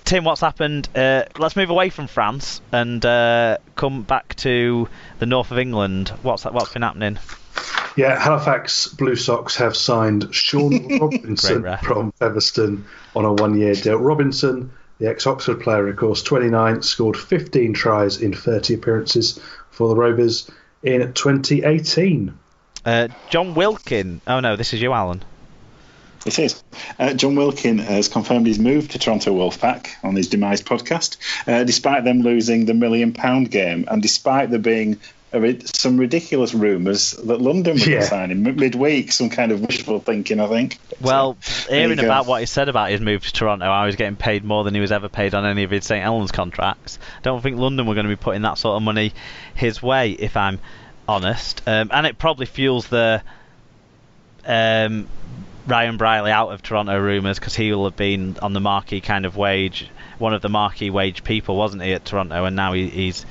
Tim, what's happened? Let's move away from France and come back to the north of England. What's been happening? Yeah, Halifax Blue Sox have signed Sean Robinson from Featherstone on a one-year deal. Robinson, the ex-Oxford player, of course, 29, scored 15 tries in 30 appearances for the Rovers in 2018. John Wilkin. Oh no, this is you, Alan. It is. John Wilkin has confirmed his move to Toronto Wolfpack on his demise podcast, despite them losing the £1 million game, and despite there being some ridiculous rumours that London were signing midweek, some kind of wishful thinking, I think. Well, hearing about what he said about his move to Toronto, I was getting paid more than he was ever paid on any of his St Helens contracts. I don't think London were going to be putting that sort of money his way, if I'm honest. And it probably fuels the Ryan Briley out of Toronto rumours, because he will have been on the marquee kind of wage, one of the marquee wage people, wasn't he, at Toronto? And now he's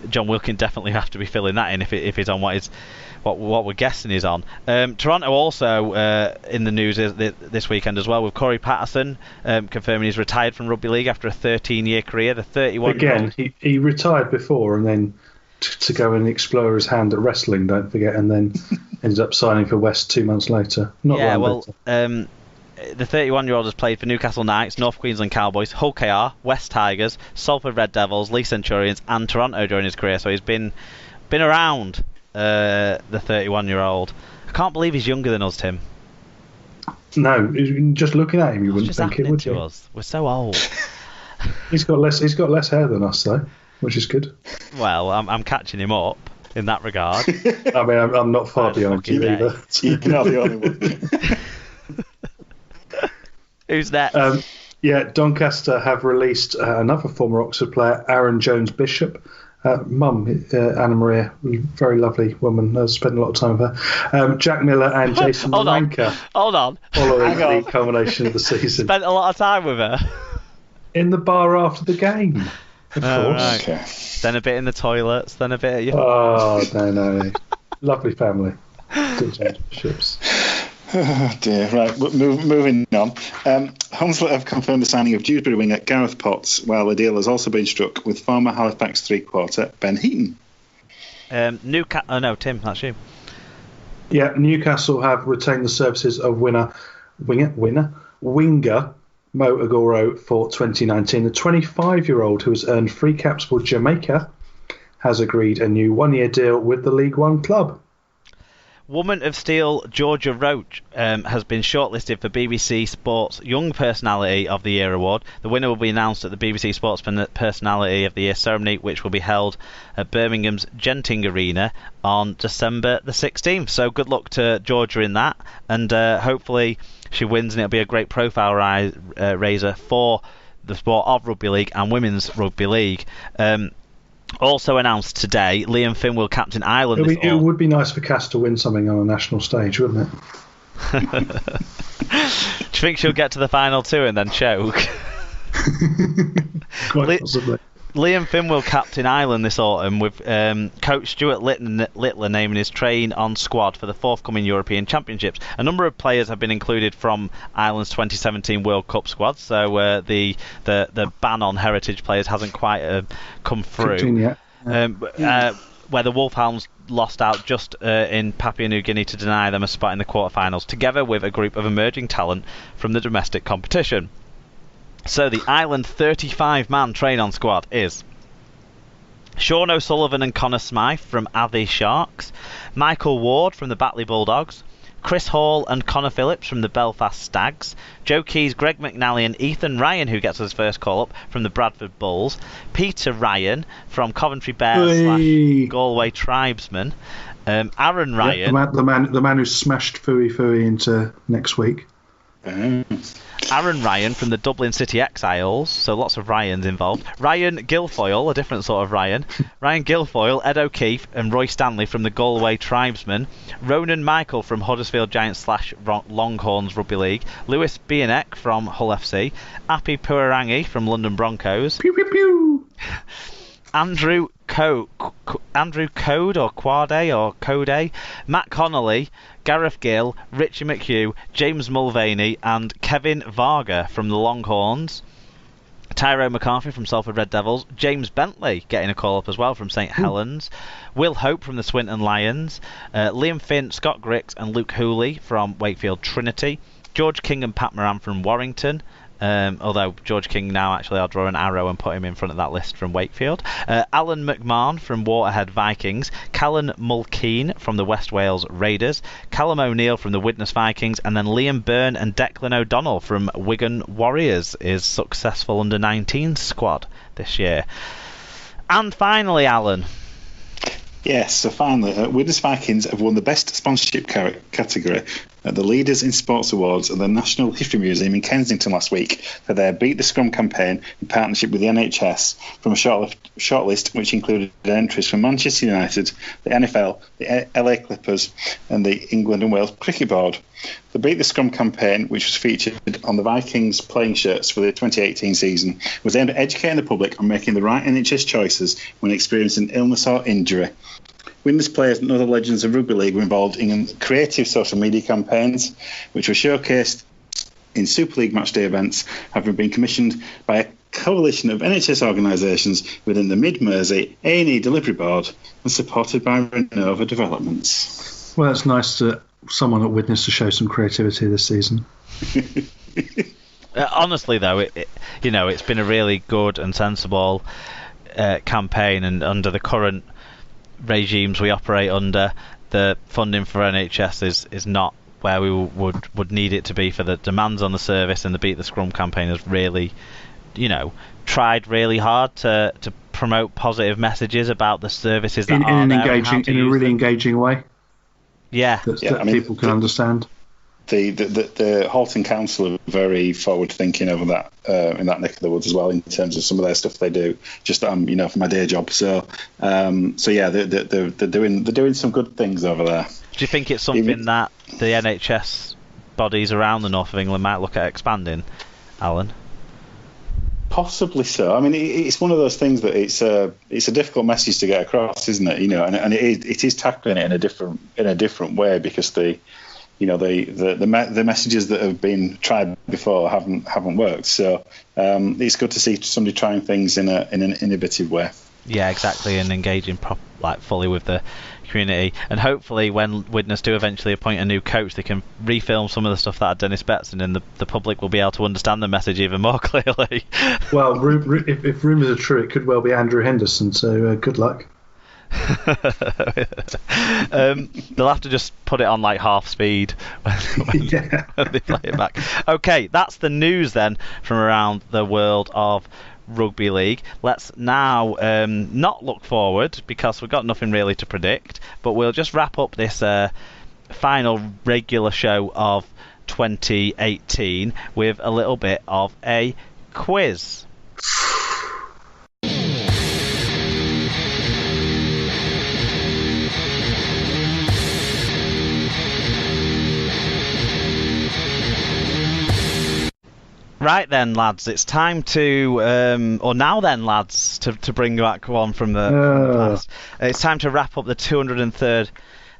John Wilkin definitely have to be filling that in if he's on what we're guessing he's on. Toronto also in the news this weekend as well, with Corey Patterson confirming he's retired from rugby league after a 13-year career. The 31 again, he retired before and then to go and explore his hand at wrestling, don't forget, and then ended up signing for West 2 months later. The 31-year-old has played for Newcastle Knights, North Queensland Cowboys, Hull KR, West Tigers, Salford Red Devils, Leigh Centurions and Toronto during his career, so he's been around, the 31-year-old. I can't believe he's younger than us, Tim. No, just looking at him you wouldn't think it, would you? Us. We're so old. He's got less hair than us though, which is good. Well, I'm catching him up in that regard. I mean, I'm not far behind you either. You're not the only one. Who's next? Doncaster have released another former Oxford player, Aaron Jones-Bishop. Mum, Anna Maria, very lovely woman. I spent a lot of time with her. Jack Miller and Jason Malanka. Hold on. Following the culmination of the season. Spent a lot of time with her. In the bar after the game, of course. Right. Okay. Then a bit in the toilets, then a bit at your... Oh, no. Lovely family. Good championships. Oh dear, right, moving on. Hunslet have confirmed the signing of Dewsbury winger Gareth Potts, while a deal has also been struck with former Halifax three-quarter Ben Heaton. Tim, that's you. Yeah, Newcastle have retained the services of winger Mo Agoro for 2019. The 25-year-old, who has earned 3 caps for Jamaica, has agreed a new one-year deal with the League One club. Woman of Steel Georgia Roach has been shortlisted for BBC Sports Young Personality of the Year award. The winner will be announced at the BBC Sports Personality of the Year ceremony, which will be held at Birmingham's Genting Arena on December the 16th. So good luck to Georgia in that, and hopefully she wins, and it'll be a great profile raiser for the sport of rugby league and women's rugby league. Also announced today, Liam Finn will captain Ireland. It would be nice for Cass to win something on a national stage, wouldn't it? Do you think she'll get to the final too and then choke? Quite possibly. Liam Finn will captain Ireland this autumn, with coach Stuart Littler naming his train-on squad for the forthcoming European Championships. A number of players have been included from Ireland's 2017 World Cup squad, so the ban on heritage players hasn't quite come through. Where the Wolfhounds lost out just in Papua New Guinea to deny them a spot in the quarterfinals, together with a group of emerging talent from the domestic competition. So the Ireland 35-man train-on squad is Sean O'Sullivan and Connor Smythe from Athey Sharks, Michael Ward from the Batley Bulldogs, Chris Hall and Connor Phillips from the Belfast Stags, Joe Keys, Greg McNally and Ethan Ryan, who gets his first call-up, from the Bradford Bulls, Peter Ryan from Coventry Bears / Galway Tribesmen, Aaron Ryan... the man who smashed Fui into next week. Aaron Ryan from the Dublin City Exiles, so lots of Ryans involved. Ryan Guilfoyle, a different sort of Ryan. Ryan Guilfoyle, Ed O'Keefe and Roy Stanley from the Galway Tribesmen. Ronan Michael from Huddersfield Giants / Longhorns Rugby League. Lewis Bienek from Hull FC. Api Puarangi from London Broncos. Pew, pew, pew. Andrew Code or Quade or Code, Matt Connolly, Gareth Gill, Richie McHugh, James Mulvaney and Kevin Varga from the Longhorns. Tyrone McCarthy from Salford Red Devils, James Bentley getting a call up as well from St Helens, Will Hope from the Swinton Lions, Liam Finn, Scott Grix and Luke Hooley from Wakefield Trinity, George King and Pat Moran from Warrington, although George King now actually I'll draw an arrow and put him in front of that list from Wakefield. Alan McMahon from Waterhead Vikings, Callan Mulkeen from the West Wales Raiders, Callum O'Neill from the Widnes Vikings, and then Liam Byrne and Declan O'Donnell from Wigan Warriors is successful under-19 squad this year. And finally, Alan. Yes, so finally, Widnes Vikings have won the Best Sponsorship category at the Leaders in Sports Awards at the National History Museum in Kensington last week for their Beat the Scrum campaign in partnership with the NHS from a shortlist which included entries from Manchester United, the NFL, the LA Clippers and the England and Wales Cricket Board. The Beat the Scrum campaign, which was featured on the Vikings playing shirts for the 2018 season, was aimed at educating the public on making the right NHS choices when experiencing illness or injury. Widnes players and other legends of rugby league were involved in creative social media campaigns, which were showcased in Super League matchday events, having been commissioned by a coalition of NHS organisations within the Mid-Mersey A&E Delivery Board and supported by Renova Developments. Well, it's nice to someone at Widnes to show some creativity this season. Honestly, though, it's been a really good and sensible campaign, and under the current regimes we operate under, the funding for NHS is not where we would need it to be for the demands on the service, and the Beat the Scrum campaign has really, tried really hard to promote positive messages about the services that are there in a really engaging way. Yeah, that people can understand. The Halton Council are very forward thinking over that in that neck of the woods as well, in terms of some of their stuff they do just for my day job. So yeah, they're doing some good things over there. Do you think it's something that the NHS bodies around the north of England might look at expanding, Alan? Possibly so. I mean, it's one of those things that it's a difficult message to get across, isn't it? And it is tackling it in a different way, because the messages that have been tried before haven't worked. So it's good to see somebody trying things in an innovative way. Yeah, exactly, and engaging fully with the community. And hopefully, when Widnes do eventually appoint a new coach, they can refilm some of the stuff that Dennis Betson, and the public will be able to understand the message even more clearly. Well, if rumours are true, it could well be Andrew Henderson. So good luck. They'll have to just put it on half speed when they play it back. Okay, that's the news then from around the world of rugby league. Let's now not look forward, because we've got nothing really to predict, but we'll just wrap up this final regular show of 2018 with a little bit of a quiz. Right then, lads, it's time to, to bring back one from the past. It's time to wrap up the 203rd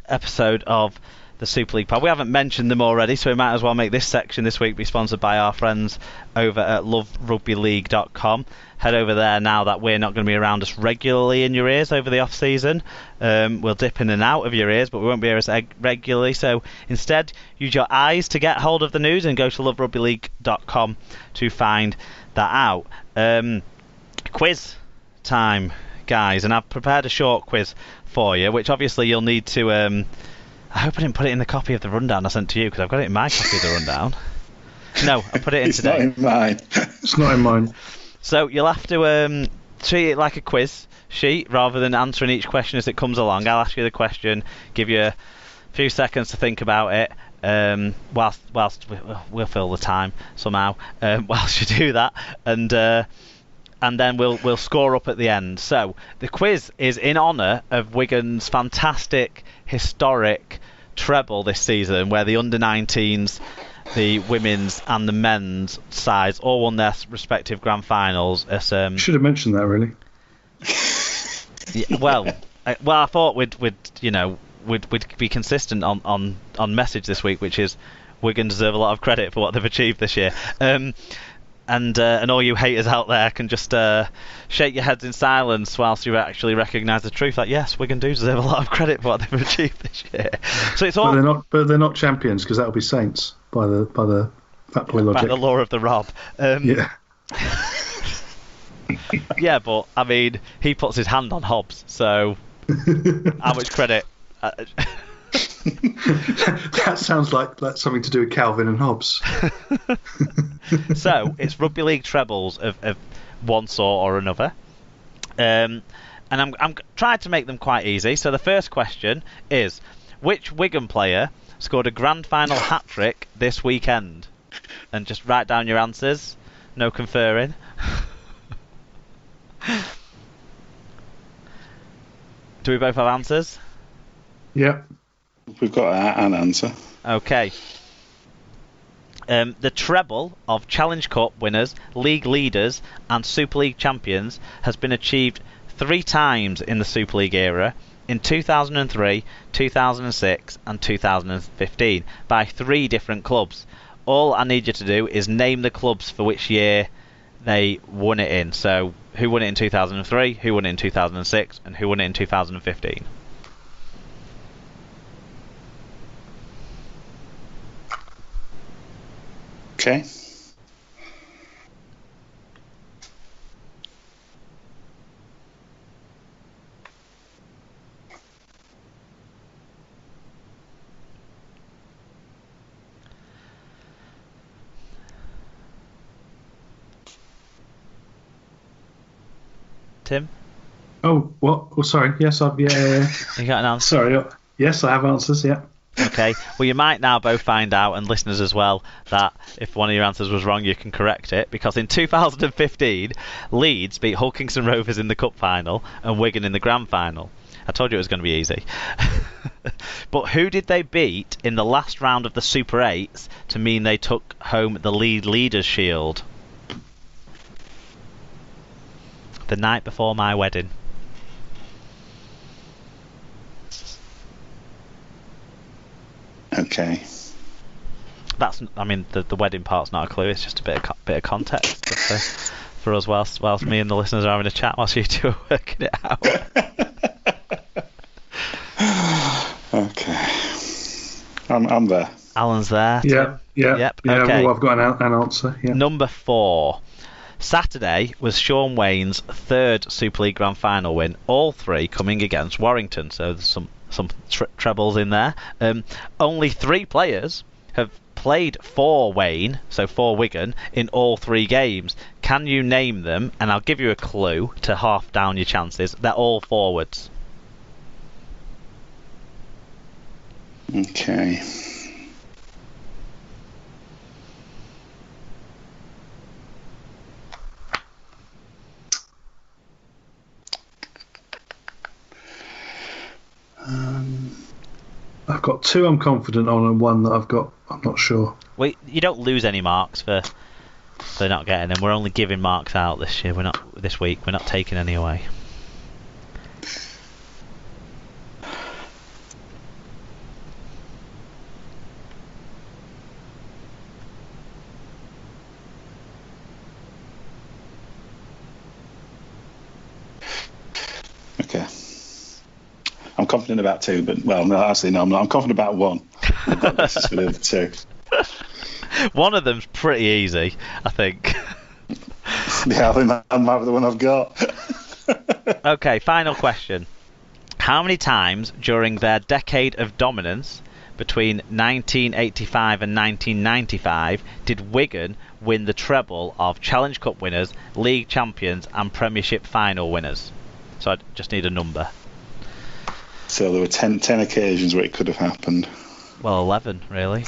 episode of the Super League Pod. We haven't mentioned them already, so we might as well make this section this week be sponsored by our friends over at loverugbyleague.com. Head over there now that we're not going to be around us regularly in your ears over the off-season. We'll dip in and out of your ears, but we won't be here as regularly. So instead, use your eyes to get hold of the news and go to loverugbyleague.com to find that out. Quiz time, guys, and I've prepared a short quiz for you, which obviously you'll need to... I hope I didn't put it in the copy of the rundown I sent to you, because I've got it in my copy of the rundown. No, I put it in today. It's not in mine. It's not in mine. So you'll have to treat it like a quiz sheet rather than answering each question as it comes along. I'll ask you the question, give you a few seconds to think about it, whilst we'll fill the time somehow whilst you do that, and then we'll score up at the end. So the quiz is in honour of Wigan's fantastic, historic treble this season, where the under-19s, the women's and the men's sides all won their respective grand finals. Should have mentioned that, really. Yeah, well, I thought we'd be consistent on message this week, which is Wigan deserve a lot of credit for what they've achieved this year. and all you haters out there can just shake your heads in silence whilst you actually recognise the truth. Like, yes, Wigan do deserve a lot of credit for what they've achieved this year. So it's all. But they're not champions, because that will be Saints by the fat boy logic. By the law of the Rob. Yeah. Yeah, but I mean, he puts his hand on Hobbs, so how much credit? That sounds like that's something to do with Calvin and Hobbes. So it's rugby league trebles of one sort or another, and I'm trying to make them quite easy. So the first question is, which Wigan player scored a grand final hat trick this weekend? And just write down your answers. No conferring. Do we both have answers? Yep. We've got an answer. Okay. The treble of Challenge Cup winners, league leaders and Super League champions has been achieved 3 times in the Super League era, in 2003, 2006 and 2015, by 3 different clubs. All I need you to do is name the clubs for which year they won it in. So, who won it in 2003, who won it in 2006, and who won it in 2015? Okay. Tim? Oh, what? Oh, sorry. Yes, I've. Yeah. You got an answer? Sorry. Yes, I have answers. Yeah. Okay. Well, you might now both find out, and listeners as well, that if one of your answers was wrong, you can correct it. Because in 2015, Leeds beat Hull Kingston Rovers in the Cup final and Wigan in the Grand Final. I told you it was going to be easy. But who did they beat in the last round of the Super 8s to mean they took home the League Leaders Shield? The night before my wedding. Okay. That's. I mean, the wedding part's not a clue. It's just a bit of context for us whilst me and the listeners are having a chat whilst you two are working it out. Okay. I'm there. Alan's there. Yeah. Yeah. Yep. Yeah. Okay. Well, I've got an answer. Yeah. Number 4. Saturday was Sean Wayne's 3rd Super League Grand Final win, all 3 coming against Warrington. So there's some trebles in there. Only 3 players have played for Wayne, so for Wigan, in all 3 games. Can you name them? And I'll give you a clue to half down your chances. They're all forwards. Okay. I've got 2 I'm confident on, and 1 that I'm not sure. Well, you don't lose any marks for not getting them. We're only giving marks out this year. This week. We're not taking any away. Okay. I'm confident about 2, but no, actually no, I'm not. I'm confident about 1. I've got this for the other 2. One of them's pretty easy, I think. Yeah, I think that might be the one I've got. Okay, final question. How many times during their decade of dominance between 1985 and 1995 did Wigan win the treble of Challenge Cup winners, League champions and Premiership final winners? So I just need a number. So there were 10 occasions where it could have happened. Well, 11, really.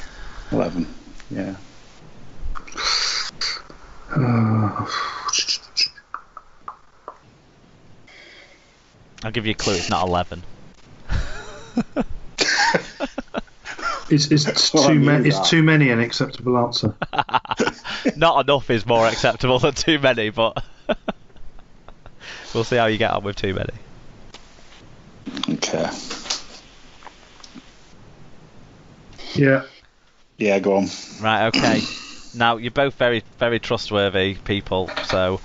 11, yeah. I'll give you a clue, it's not 11. Is too many an acceptable answer? Not enough is more acceptable than too many, but we'll see how you get on with too many. Okay. Yeah. Yeah, go on. Right, okay. Now, you're both very, very trustworthy people, so